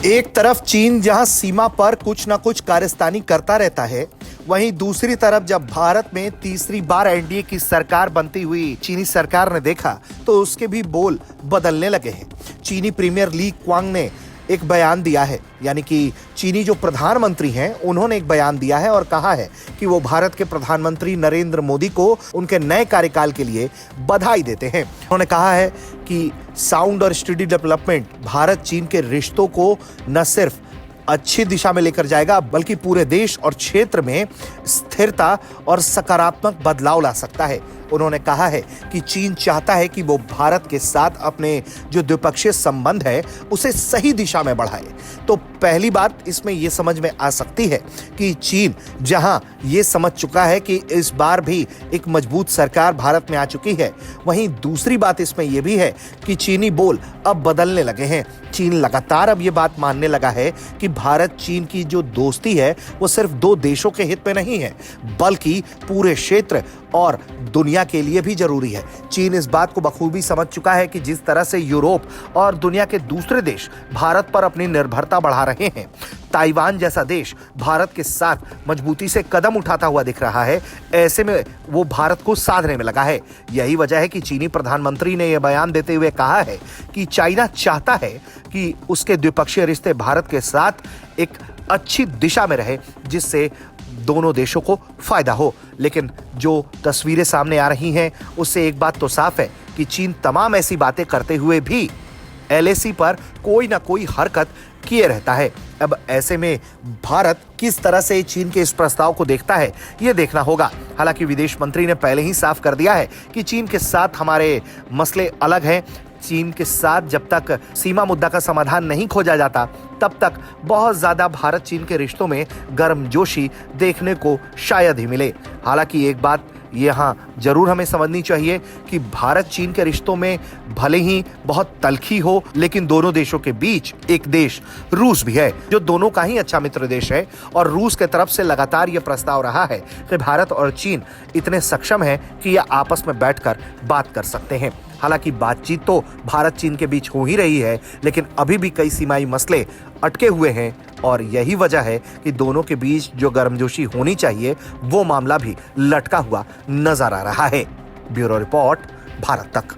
एक तरफ चीन जहां सीमा पर कुछ ना कुछ कारस्तानी करता रहता है, वहीं दूसरी तरफ जब भारत में तीसरी बार एनडीए की सरकार बनती हुई चीनी सरकार ने देखा तो उसके भी बोल बदलने लगे हैं। चीनी प्रीमियर ली क्वांग ने एक बयान दिया है, यानी कि चीनी जो प्रधानमंत्री हैं उन्होंने एक बयान दिया है और कहा है कि वो भारत के प्रधानमंत्री नरेंद्र मोदी को उनके नए कार्यकाल के लिए बधाई देते हैं। उन्होंने कहा है कि साउंड और स्टडी डेवलपमेंट भारत चीन के रिश्तों को न सिर्फ अच्छी दिशा में लेकर जाएगा बल्कि पूरे देश और क्षेत्र में स्थिरता और सकारात्मक बदलाव ला सकता है। उन्होंने कहा है कि चीन चाहता है कि वो भारत के साथ अपने जो द्विपक्षीय संबंध है उसे सही दिशा में बढ़ाए। तो पहली बात इसमें यह समझ में आ सकती है कि चीन जहां ये समझ चुका है कि इस बार भी एक मजबूत सरकार भारत में आ चुकी है, वहीं दूसरी बात इसमें यह भी है कि चीनी बोल अब बदलने लगे हैं। चीन लगातार अब ये बात मानने लगा है कि भारत चीन की जो दोस्ती है वो सिर्फ दो देशों के हित में नहीं है बल्कि पूरे क्षेत्र और दुनिया के लिए भी जरूरी है। चीन इस बात को बखूबी समझ चुका है कि जिस तरह से यूरोप और दुनिया के दूसरे देश भारत पर अपनी निर्भरता बढ़ा रहे हैं, ताइवान जैसा देश भारत के साथ मजबूती से कदम उठाता हुआ दिख रहा है, ऐसे में वो भारत को साधने में लगा है। यही वजह है कि चीनी प्रधानमंत्री ने यह बयान देते हुए कहा है कि चाइना चाहता है कि उसके द्विपक्षीय रिश्ते भारत के साथ एक अच्छी दिशा में रहे जिससे दोनों देशों को फायदा हो। लेकिन जो तस्वीरें सामने आ रही हैं उससे एक बात तो साफ है कि चीन तमाम ऐसी बातें करते हुए भी एलएसी पर कोई ना कोई हरकत किए रहता है। अब ऐसे में भारत किस तरह से चीन के इस प्रस्ताव को देखता है यह देखना होगा। हालांकि विदेश मंत्री ने पहले ही साफ कर दिया है कि चीन के साथ हमारे मसले अलग हैं। चीन के साथ जब तक सीमा मुद्दा का समाधान नहीं खोजा जाता तब तक बहुत ज्यादा भारत चीन के रिश्तों में गर्मजोशी देखने को शायद ही मिले। हालांकि एक बात यहाँ जरूर हमें समझनी चाहिए कि भारत चीन के रिश्तों में भले ही बहुत तल्खी हो, लेकिन दोनों देशों के बीच एक देश रूस भी है जो दोनों का ही अच्छा मित्र देश है और रूस के तरफ से लगातार यह प्रस्ताव रहा है कि भारत और चीन इतने सक्षम है कि यह आपस में बैठकर बात कर सकते हैं। हालांकि बातचीत तो भारत चीन के बीच हो ही रही है, लेकिन अभी भी कई सीमाई मसले अटके हुए हैं और यही वजह है कि दोनों के बीच जो गर्मजोशी होनी चाहिए वो मामला भी लटका हुआ नजर आ रहा है। ब्यूरो रिपोर्ट, भारत तक।